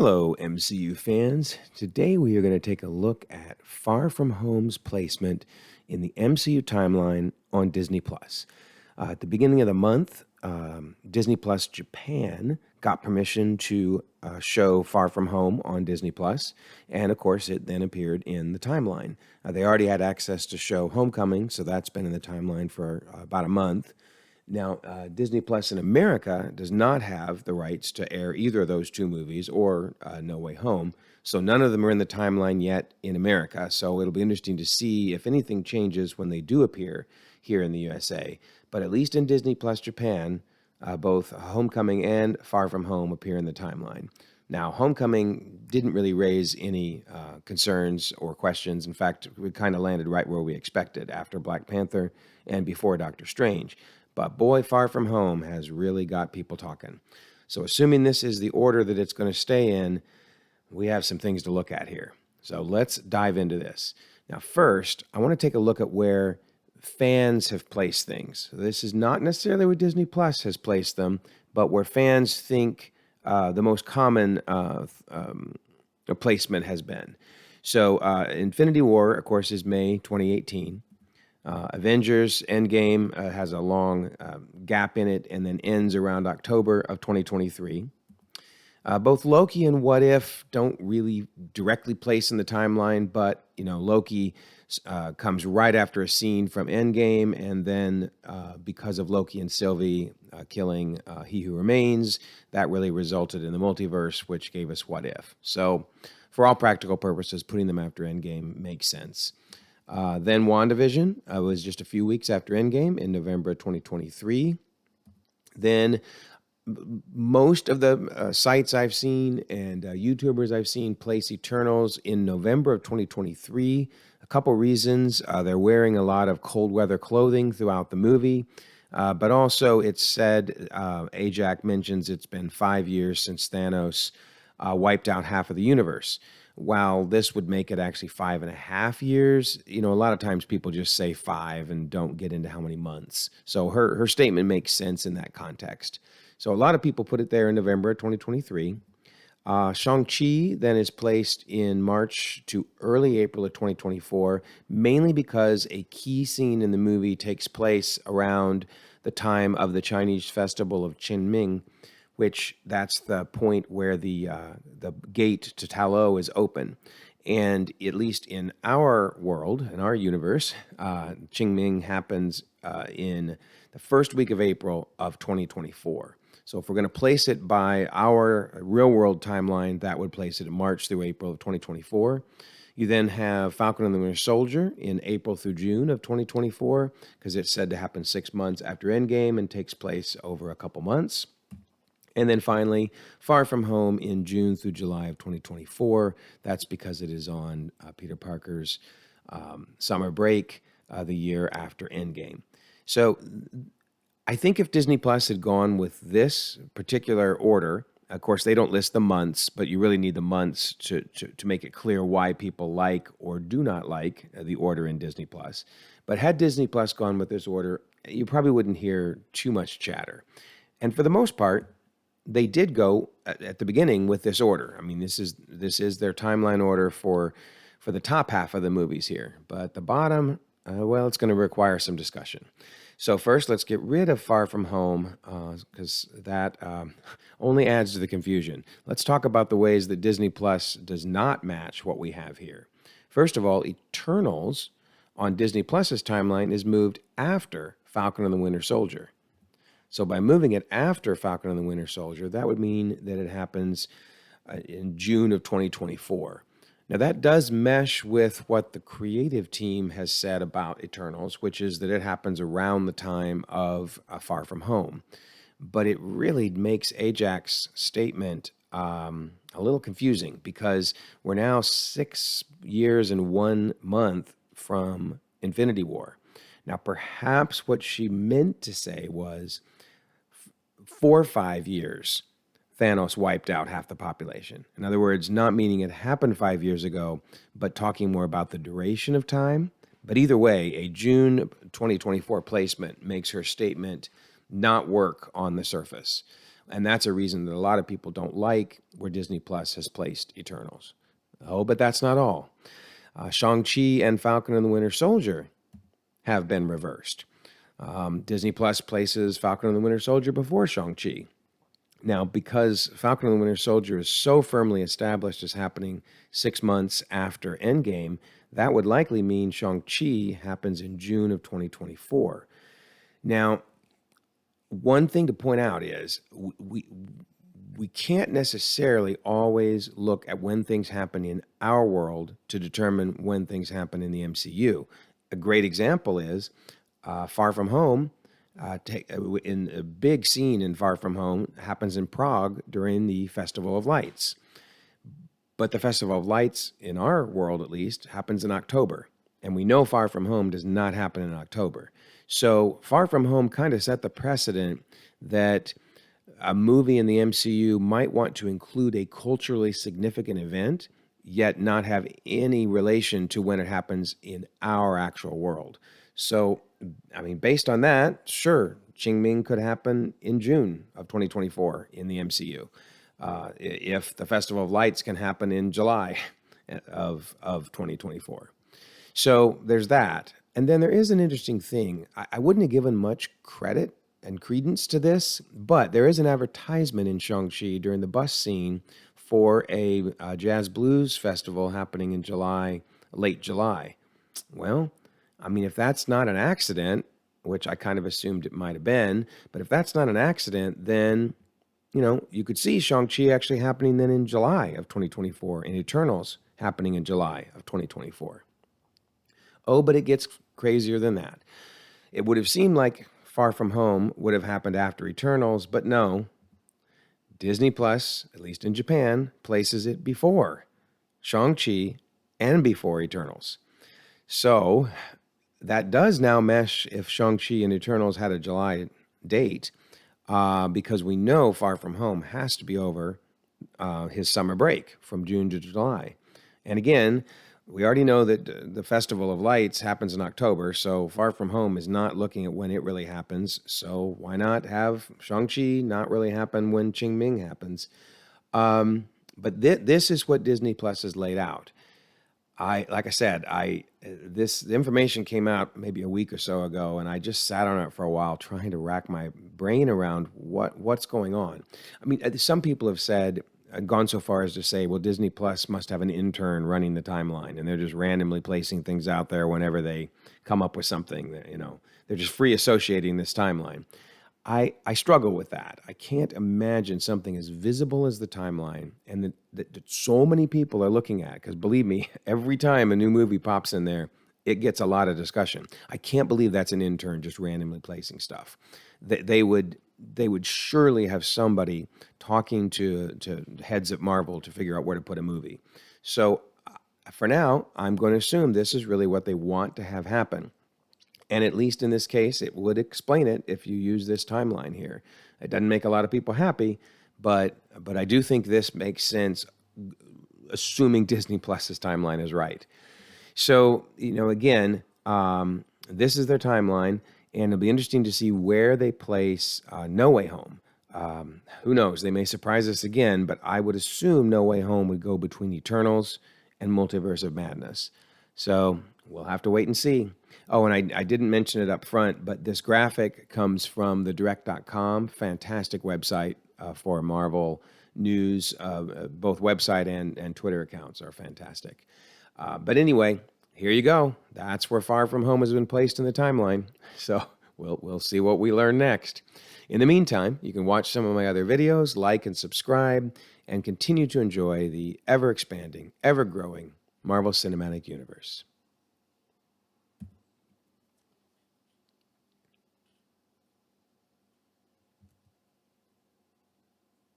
Hello, MCU fans. Today we are going to take a look at Far From Home's placement in the MCU timeline on Disney Plus. At the beginning of the month, Disney Plus Japan got permission to show Far From Home on Disney Plus, and of course, it then appeared in the timeline. They already had access to show Homecoming, so that's been in the timeline for about a month. Now, Disney Plus in America does not have the rights to air either of those two movies or No Way Home, so none of them are in the timeline yet in America. So it'll be interesting to see if anything changes when they do appear here in the USA. But at least in Disney Plus Japan, both Homecoming and Far From Home appear in the timeline. Now, Homecoming didn't really raise any concerns or questions. In fact, we kind of landed right where we expected after Black Panther and before Doctor Strange. But boy, Far From Home has really got people talking. So assuming this is the order that it's going to stay in, we have some things to look at here. So let's dive into this. Now, first, I want to take a look at where fans have placed things. So this is not necessarily where Disney Plus has placed them, but where fans think the most common placement has been. So Infinity War, of course, is May 2018. Avengers Endgame has a long gap in it and then ends around October of 2023. Both Loki and What If don't really directly place in the timeline, but Loki comes right after a scene from Endgame, and then because of Loki and Sylvie killing He Who Remains, that really resulted in the multiverse, which gave us What If. So for all practical purposes, putting them after Endgame makes sense. Then WandaVision was just a few weeks after Endgame in November 2023. Then most of the sites I've seen and YouTubers I've seen place Eternals in November of 2023. A couple reasons. They're wearing a lot of cold weather clothing throughout the movie. But also it's said, Ajax mentions it's been 5 years since Thanos wiped out half of the universe. While this would make it actually 5.5 years, a lot of times people just say 5 and don't get into how many months. So her statement makes sense in that context. So a lot of people put it there in November of 2023. Shang-Chi then is placed in March to early April of 2024, mainly because a key scene in the movie takes place around the time of the Chinese festival of Qingming, which that's the point where the gate to Ta Lo is open. And at least in our world, in our universe, Qingming happens in the first week of April of 2024. So if we're going to place it by our real-world timeline, that would place it in March through April of 2024. You then have Falcon and the Winter Soldier in April through June of 2024, because it's said to happen 6 months after Endgame and takes place over a couple months. And then finally, Far From Home in June through July of 2024. That's because it is on Peter Parker's summer break the year after Endgame. So I think if Disney Plus had gone with this particular order, of course, they don't list the months, but you really need the months to make it clear why people like or do not like the order in Disney Plus. But had Disney Plus gone with this order, you probably wouldn't hear too much chatter. And for the most part, they did go at the beginning with this order. I mean, this is their timeline order for the top half of the movies here. But the bottom, well, it's going to require some discussion. So first, let's get rid of Far From Home, because that only adds to the confusion. Let's talk about the ways that Disney Plus does not match what we have here. First of all, Eternals on Disney Plus's timeline is moved after Falcon and the Winter Soldier. So by moving it after Falcon and the Winter Soldier, that would mean that it happens in June of 2024. Now, that does mesh with what the creative team has said about Eternals, which is that it happens around the time of Far From Home. But it really makes Ajax's statement a little confusing, because we're now 6 years and 1 month from Infinity War. Now, perhaps what she meant to say was 4 or 5 years, Thanos wiped out half the population. In other words, not meaning it happened 5 years ago, but talking more about the duration of time. But either way, a June 2024 placement makes her statement not work on the surface. And that's a reason that a lot of people don't like where Disney Plus has placed Eternals. Oh, but that's not all. Shang-Chi and Falcon and the Winter Soldier have been reversed. Disney Plus places Falcon and the Winter Soldier before Shang-Chi. Now, because Falcon and the Winter Soldier is so firmly established as happening 6 months after Endgame, that would likely mean Shang-Chi happens in June of 2024. Now, one thing to point out is we can't necessarily always look at when things happen in our world to determine when things happen in the MCU. A great example is Far From Home. In a big scene in Far From Home happens in Prague during the Festival of Lights. But the Festival of Lights, in our world at least, happens in October. And we know Far From Home does not happen in October. So Far From Home kind of set the precedent that a movie in the MCU might want to include a culturally significant event, yet not have any relation to when it happens in our actual world. So, I mean, based on that, sure, Qingming could happen in June of 2024 in the MCU. If the Festival of Lights can happen in July of 2024. So there's that. And then there is an interesting thing. I wouldn't have given much credit and credence to this, but there is an advertisement in Shang-Chi during the bus scene for a jazz blues festival happening in July, late July. Well, I mean, if that's not an accident, which I kind of assumed it might have been, but if that's not an accident, then, you know, you could see Shang-Chi actually happening then in July of 2024 and Eternals happening in July of 2024. Oh, but it gets crazier than that. It would have seemed like Far From Home would have happened after Eternals, but no. Disney Plus, at least in Japan, places it before Shang-Chi and before Eternals. So that does now mesh if Shang-Chi and Eternals had a July date, because we know Far From Home has to be over his summer break from June to July. And again, we already know that the Festival of Lights happens in October, so Far From Home is not looking at when it really happens. So why not have Shang-Chi not really happen when Qingming happens? But this is what Disney Plus has laid out. Like I said, the information came out maybe a week or so ago, and I just sat on it for a while trying to rack my brain around what's going on. I mean, some people have said, gone so far as to say, well, Disney Plus must have an intern running the timeline, and they're just randomly placing things out there whenever they come up with something. That, you know, they're just free associating this timeline. I struggle with that. I can't imagine something as visible as the timeline and that so many people are looking at, because believe me, every time a new movie pops in there, it gets a lot of discussion. I can't believe that's an intern just randomly placing stuff. They would surely have somebody talking to heads at Marvel to figure out where to put a movie. So for now, I'm going to assume this is really what they want to have happen. And at least in this case, it would explain it if you use this timeline here. It doesn't make a lot of people happy, but I do think this makes sense, assuming Disney Plus's timeline is right. So, you know, again, this is their timeline, and it'll be interesting to see where they place No Way Home. Who knows? They may surprise us again, but I would assume No Way Home would go between Eternals and Multiverse of Madness. So we'll have to wait and see. Oh, and I didn't mention it up front, but this graphic comes from the direct.com, fantastic website for Marvel news. Both website and Twitter accounts are fantastic. But anyway, here you go. That's where Far From Home has been placed in the timeline. So we'll see what we learn next. In the meantime, you can watch some of my other videos, like and subscribe, and continue to enjoy the ever-expanding, ever-growing Marvel Cinematic Universe.